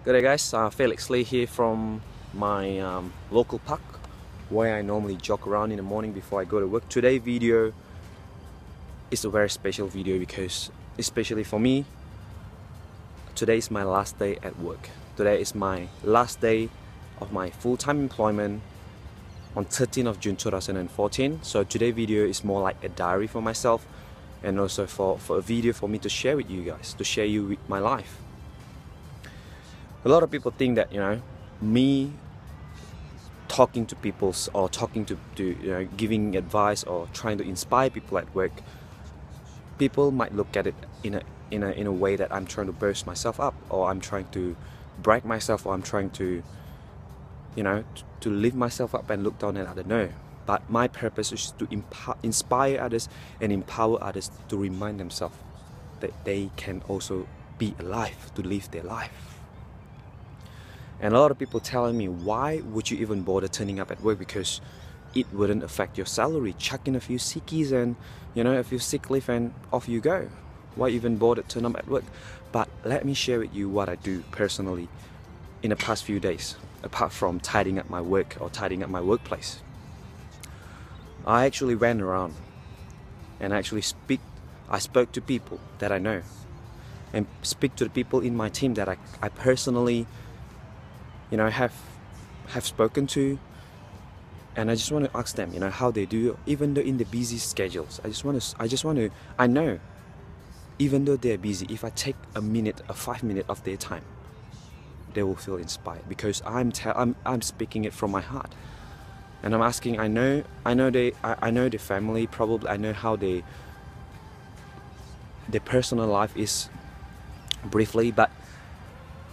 Good day guys, Felix Lee here from my local park where I normally jog around in the morning before I go to work. Today's video is a very special video because, especially for me, today is my last day at work. Today is my last day of my full-time employment on 13th of June 2014. So today's video is more like a diary for myself and also for a video for me to share with you guys, to share you with my life. A lot of people think that, me talking to people or talking to giving advice or trying to inspire people at work, people might look at it in a way that I'm trying to burst myself up, or I'm trying to brag myself, or I'm trying to to lift myself up and look down at others. No, but my purpose is to inspire others and empower others to remind themselves that they can also be alive, to live their life. And a lot of people telling me, why would you even bother turning up at work, because it wouldn't affect your salary. Chuck in a few sickies and a few sick leave and off you go. Why even bother turn up at work? But let me share with you what I do personally in the past few days, apart from tidying up my work or tidying up my workplace. I actually went around and I spoke to people that I know, and speak to the people in my team that I personally have spoken to, and I just want to ask them, how they do, even though in the busy schedules. I know, even though they're busy, if I take a minute, 5 minutes of their time, they will feel inspired, because I'm speaking it from my heart, and I'm asking. I know the family, probably I know how their personal life is briefly, but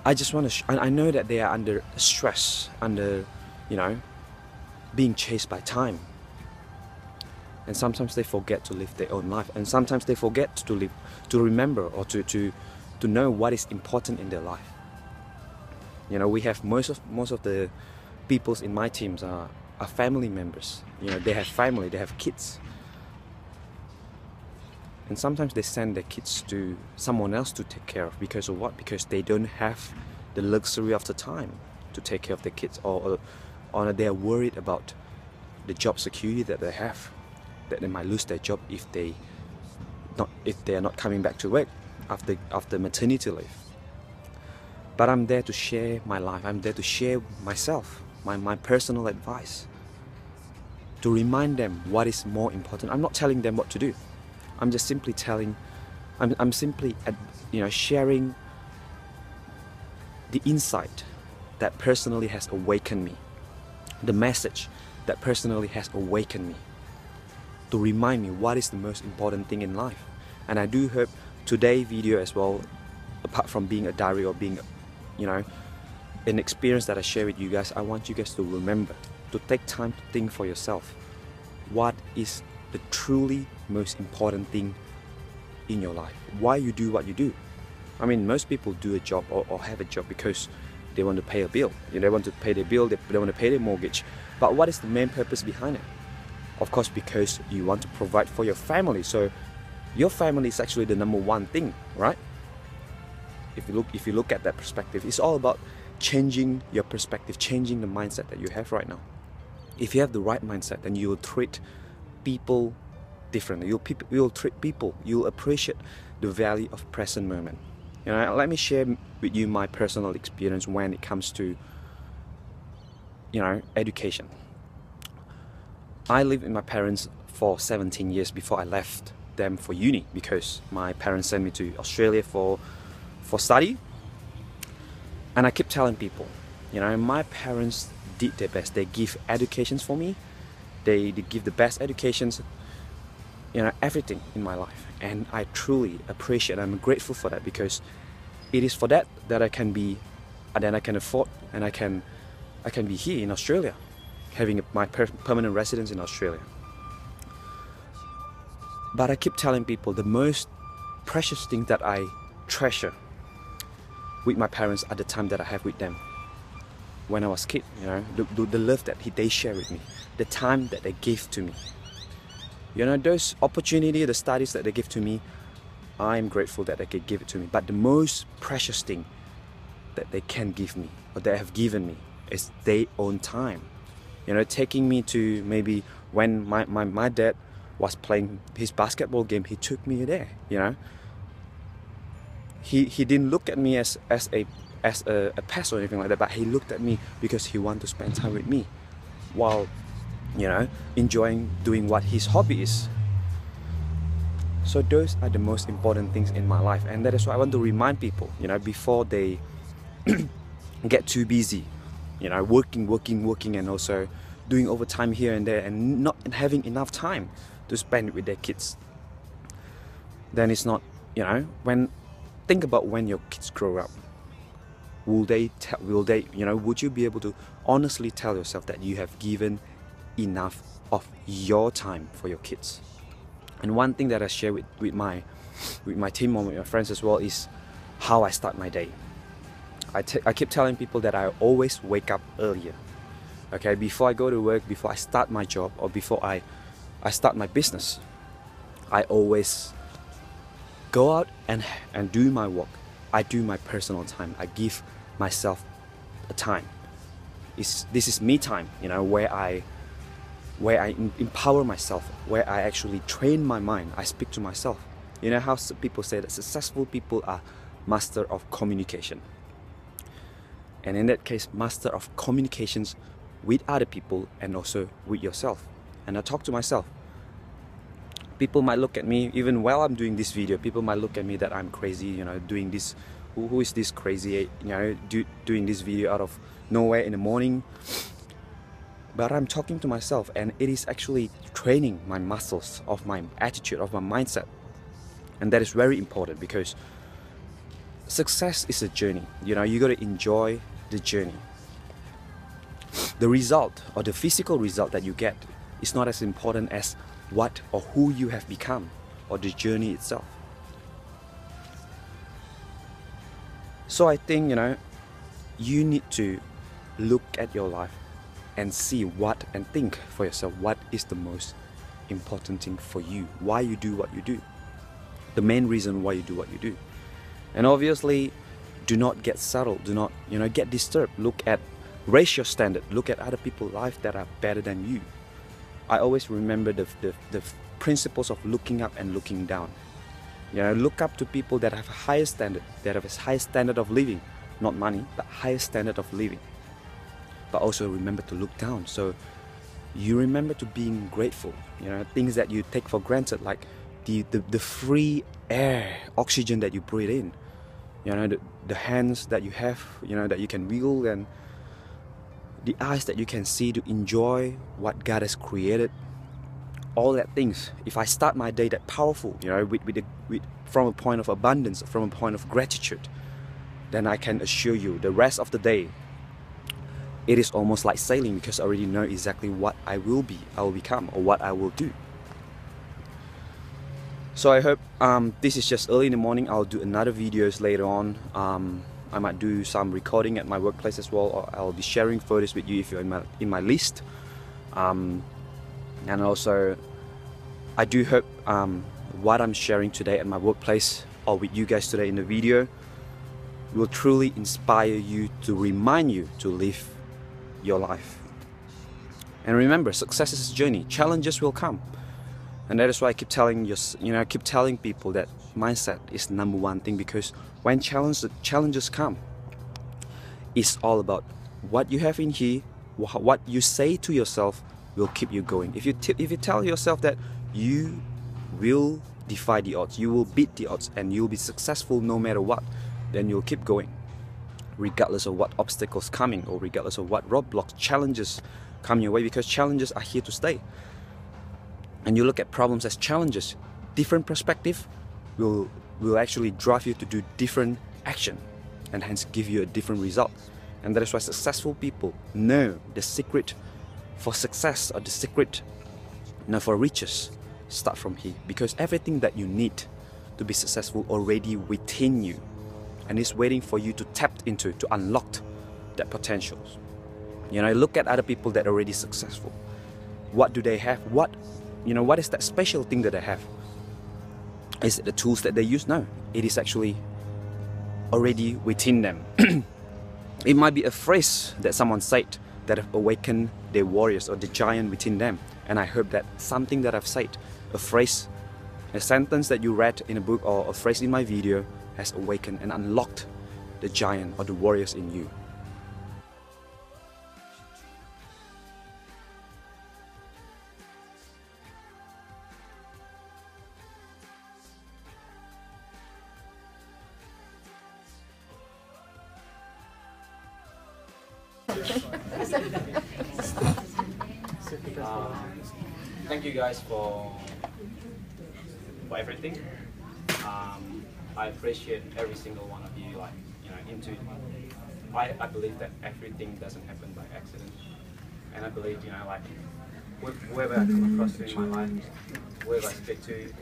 I just want to. I know that they are under stress, under being chased by time, and sometimes they forget to live their own life, and sometimes they forget to remember or to know what is important in their life. We have most of the peoples in my teams are family members. They have family, they have kids. And sometimes they send their kids to someone else to take care of. Because of what? Because they don't have the luxury of the time to take care of their kids, or they are worried about the job security that they have, that they might lose their job if they are not coming back to work after maternity leave. But I'm there to share my life. I'm there to share myself, my personal advice, to remind them what is more important. I'm not telling them what to do. I'm just simply I'm simply sharing the insight that personally has awakened me, the message that personally has awakened me, to remind me what is the most important thing in life. And I do hope today's video as well, apart from being a diary or being an experience that I share with you guys, I want you guys to remember to take time to think for yourself what is the truly most important thing in your life. Why you do what you do. I mean, most people do a job or have a job because they want to pay a bill. They want to pay their bill, they want to pay their mortgage. But what is the main purpose behind it? Of course, because you want to provide for your family. So your family is actually the number one thing, right? If you look at that perspective, it's all about changing your perspective, changing the mindset that you have right now. If you have the right mindset, then you will treat people differently. You'll treat people. You'll appreciate the value of present moment. Let me share with you my personal experience when it comes to education. I lived with my parents for 17 years before I left them for uni, because my parents sent me to Australia for study. And I keep telling people, my parents did their best. They give educations for me. They give the best educations, everything in my life. And I truly appreciate, I'm grateful for that, because it is for that I can be, and then I can afford, and I can be here in Australia, having my permanent residence in Australia. But I keep telling people the most precious thing that I treasure with my parents at the time that I have with them when I was a kid, the love that they share with me, the time that they give to me, those opportunities, the studies that they give to me, I'm grateful that they could give it to me. But the most precious thing that they can give me, or they have given me, is their own time. You know, taking me to, maybe when my dad was playing his basketball game, he took me there. You know, he didn't look at me as a pest or anything like that, but he looked at me because he wanted to spend time with me while, you know, enjoying doing what his hobby is. So those are the most important things in my life, and that is why I want to remind people, you know, before they get too busy, you know, working, and also doing overtime here and there, and not having enough time to spend with their kids. Then it's not, you know, think about when your kids grow up. Would you be able to honestly tell yourself that you have given enough of your time for your kids? And one thing that I share with my team, or with my friends as well, is how I start my day. I keep telling people that I always wake up earlier. Okay, before I go to work, before I start my job, or before I start my business, I always go out and do my work. I do my personal time. I give myself a time. This is me time, you know, where I empower myself, where I actually train my mind. I speak to myself. You know how people say that successful people are master of communication. And in that case, master of communications with other people and also with yourself. And I talk to myself. People might look at me, even while I'm doing this video, people might look at me that I'm crazy, you know, doing this. Who is this crazy, you know, doing this video out of nowhere in the morning? But I'm talking to myself, and it is actually training my muscles of my attitude, of my mindset. And that is very important, because success is a journey. You know, you got to enjoy the journey. The result, or the physical result that you get, is not as important as what or who you have become, or the journey itself. So I think, you know, you need to look at your life and see and think for yourself, what is the most important thing for you, why you do what you do, the main reason why you do what you do. And obviously, do not get settled, do not, you know, get disturbed. Raise your standard, look at other people's life that are better than you. I always remember the principles of looking up and looking down. You know, look up to people that have a higher standard, that have a higher standard of living, not money, but higher standard of living. But also remember to look down, so you remember to being grateful. You know, things that you take for granted, like the free air, oxygen that you breathe in. You know, the hands that you have, you know, that you can wield, and the eyes that you can see to enjoy what God has created. All that things. If I start my day that powerful, you know, from a point of abundance, from a point of gratitude, then I can assure you the rest of the day, it is almost like sailing, because I already know exactly what I will become, or what I will do. So I hope this is just early in the morning. I'll do another videos later on. I might do some recording at my workplace as well, or I'll be sharing photos with you if you're in my list. And also, I do hope what I'm sharing today at my workplace, or with you guys today in the video, will truly inspire you, to remind you to live your life. And remember, success is a journey. Challenges will come, and that is why I keep telling I keep telling people that mindset is number one thing, because when challenges come, it's all about what you have in here, what you say to yourself will keep you going. If you tell yourself that you will defy the odds, you will beat the odds, and you'll be successful no matter what, then you'll keep going, regardless of what obstacles coming, or regardless of what roadblocks, challenges come your way, because challenges are here to stay. And you look at problems as challenges, different perspective will actually drive you to do different action, and hence give you a different result. And that is why successful people know the secret for success, or the secret for riches, start from here, because everything that you need to be successful already within you, and is waiting for you to tap into, to unlock that potential. You know, look at other people that are already successful. What do they have? What is that special thing that they have? Is it the tools that they use? No, it is actually already within them. It might be a phrase that someone said that have awakened their warriors or the giant within them. And I hope that something that I've said, a phrase, a sentence that you read in a book or a phrase in my video has awakened and unlocked the giant or the warriors in you. Thank you guys for everything. I appreciate every single one of you. Like, you know, into I believe that everything doesn't happen by accident, and I believe, you know, like whoever I come across in my life, whoever I speak to,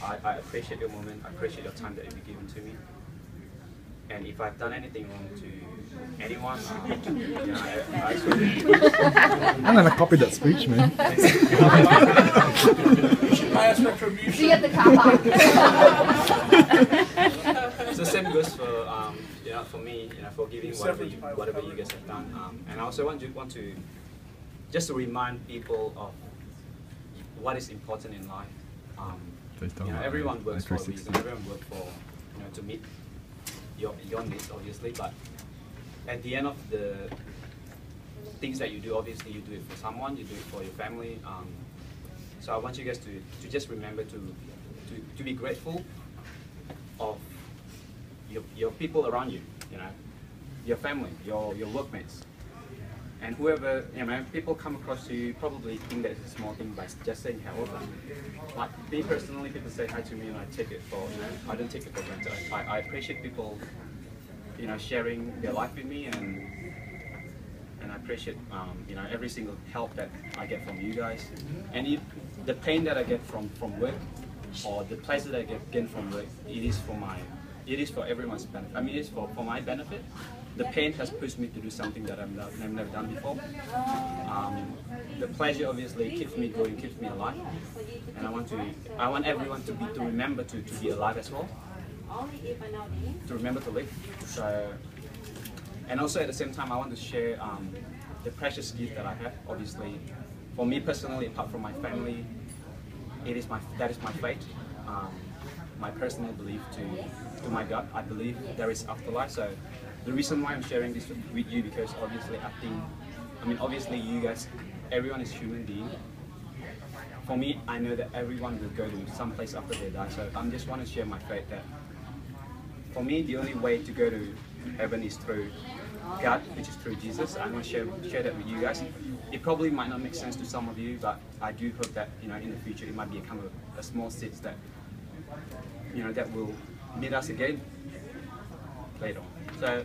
I appreciate your moment. I appreciate your time that you've given to me. And if I've done anything wrong to anyone, you know, I I'm gonna copy that speech, man. See at the car park. So same goes for you know, for me, you know, for giving whatever you guys have done. And I also want to just to remind people of what is important in life. You know, everyone works for a reason. Everyone works for, you know, to meet your needs, obviously, but at the end of the things that you do, obviously you do it for someone, you do it for your family. So I want you guys to just remember to be grateful of your people around you, you know, your family, your workmates, and whoever, you know, people come across you probably think that it's a small thing by just saying hello. Like me personally, people say hi to me and I take it for, you know, I don't take it for granted. I appreciate people, you know, sharing their life with me, and I appreciate, you know, every single help that I get from you guys, and the pain that I get from work, or the pleasure that I get from work, it is for everyone's benefit. I mean, it is for my benefit. The pain has pushed me to do something that I've never done before. The pleasure obviously keeps me going, keeps me alive, and I want everyone to remember to be alive as well, to remember to live. So, and also at the same time, I want to share the precious gift that I have. Obviously, for me personally, apart from my family, that is my faith. My personal belief to my God. I believe there is afterlife. So the reason why I'm sharing this with you, because obviously obviously you guys, everyone is human being. For me, I know that everyone will go to some place after they die. So I just want to share my faith that for me, the only way to go to heaven is through God, which is through Jesus. I want to share that with you guys. It probably might not make sense to some of you, but I do hope that, you know, in the future it might become a small seed that, you know, that will meet us again later on. So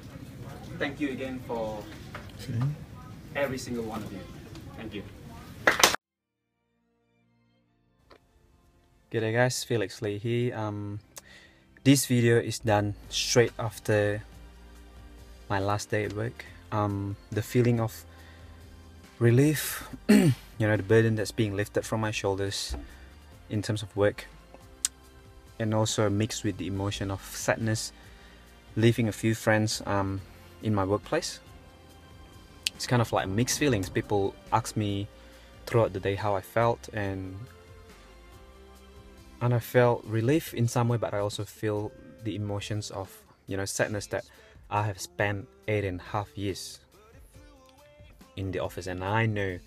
thank you again for every single one of you. Thank you. G'day guys, Felix Lee here. This video is done straight after my last day at work. The feeling of relief, you know, the burden that's being lifted from my shoulders in terms of work, and also mixed with the emotion of sadness, leaving a few friends in my workplace. It's kind of like mixed feelings. People ask me throughout the day how I felt, and I felt relief in some way, but I also feel the emotions of, you know, sadness that I have spent 8.5 years in the office, and I know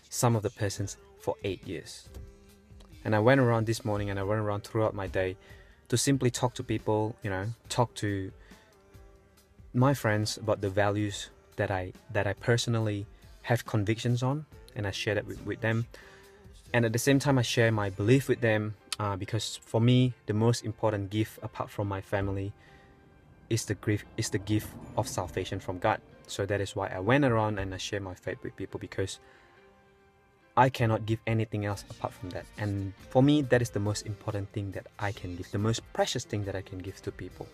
some of the persons for 8 years. And I went around this morning, and I went around throughout my day to simply talk to people, you know, talk to my friends about the values that I personally have convictions on, and I share that with them. And at the same time, I share my belief with them, because for me, the most important gift apart from my family is the gift of salvation from God. So that is why I went around and I share my faith with people, because I cannot give anything else apart from that. And for me, that is the most important thing that I can give, the most precious thing that I can give to people.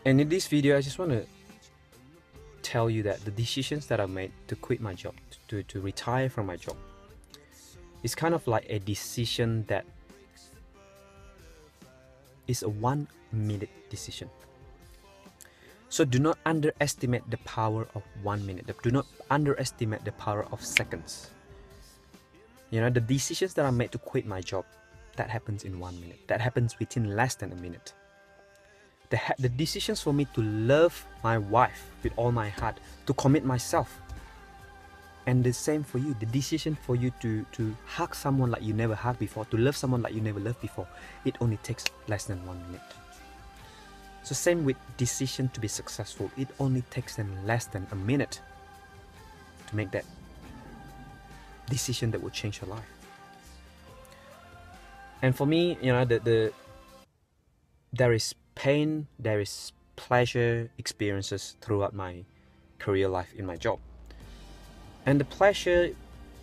And in this video, I just want to tell you that the decisions that I made to quit my job, to retire from my job, is kind of like a decision that is a 1-minute decision. So do not underestimate the power of 1 minute. Do not underestimate the power of seconds. You know, the decisions that I made to quit my job, that happens in 1 minute. That happens within less than a minute. The decisions for me to love my wife with all my heart, to commit myself. And the same for you, the decision for you to hug someone like you never hugged before, to love someone like you never loved before, it only takes less than 1 minute. So same with decision to be successful, it only takes them less than a minute to make that decision that will change your life. And for me, you know, there is pain, there is pleasure experiences throughout my career life in my job. And the pleasure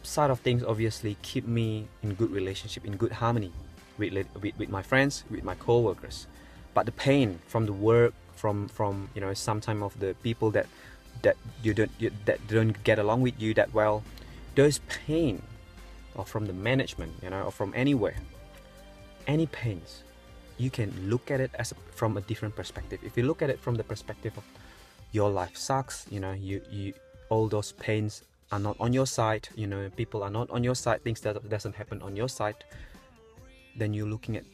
side of things obviously keep me in good relationship, in good harmony with my friends, with my co-workers. But the pain from the work, from you know, sometimes of the people that don't get along with you that well, those pain, or from the management, you know, or from anywhere, any pains, you can look at it from a different perspective. If you look at it from the perspective of your life sucks, you know, you all those pains are not on your side, you know, people are not on your side, things that doesn't happen on your side, then you're looking at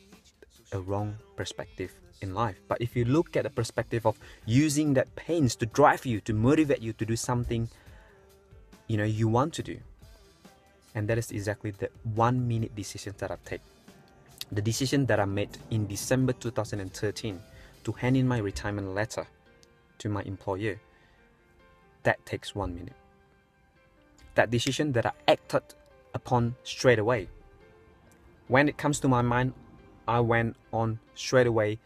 a wrong perspective in life. But if you look at the perspective of using that pains to drive you, to motivate you to do something, you know, you want to do, and that is exactly the 1 minute decisions that I've taken. The decision that I made in December 2013 to hand in my retirement letter to my employer, that takes 1 minute. That decision that I acted upon straight away. When it comes to my mind, I went on straight away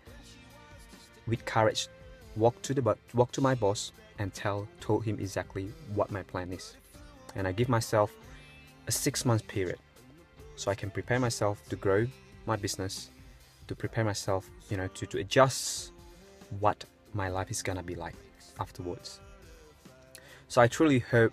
with courage, walk to my boss and told him exactly what my plan is. And I give myself a 6-month period so I can prepare myself to grow my business, to prepare myself, you know, to adjust what my life is gonna be like afterwards. So I truly hope,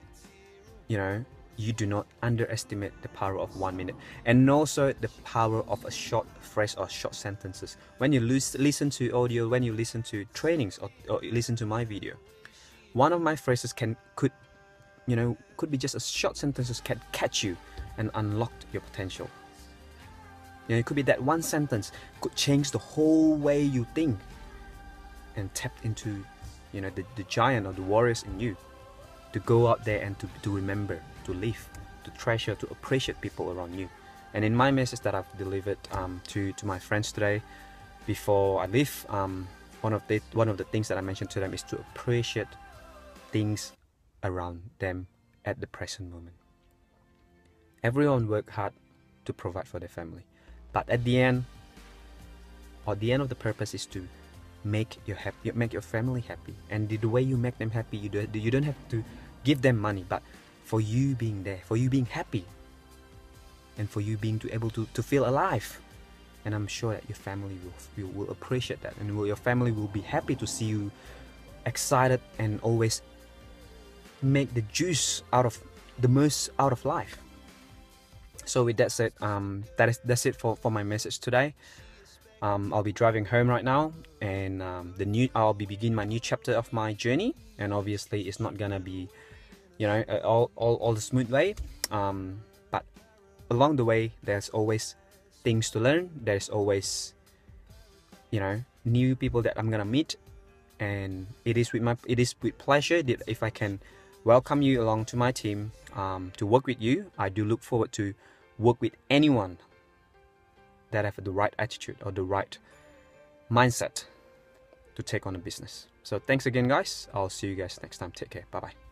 you know, you do not underestimate the power of 1 minute, and also the power of a short phrase or short sentences. When you listen to audio, when you listen to trainings or listen to my video, one of my phrases could be just a short sentences can catch you and unlock your potential. You know, it could be that one sentence could change the whole way you think and tap into, you know, the giant or the warriors in you, to go out there and to remember, to live, to treasure, to appreciate people around you. And in my message that I've delivered to my friends today, before I leave, one of the things that I mentioned to them is to appreciate things around them at the present moment. Everyone work hard to provide for their family, but at the end, or the end of the purpose, is to make your family happy. And the way you make them happy, you don't have to give them money, but for you being there, for you being happy, and for you being able to feel alive. And I'm sure that your family will appreciate that, and your family will be happy to see you excited and always make the juice out of the most out of life. So with that said, that's it for my message today. I'll be driving home right now, and I'll be beginning my new chapter of my journey. And obviously, it's not gonna be, you know, all the smooth way. But along the way, there's always things to learn. There's always, you know, new people that I'm gonna meet, and it is with pleasure that if I can welcome you along to my team, to work with you. I do look forward to work with anyone that have the right attitude or the right mindset to take on a business. So thanks again, guys. I'll see you guys next time. Take care. Bye bye.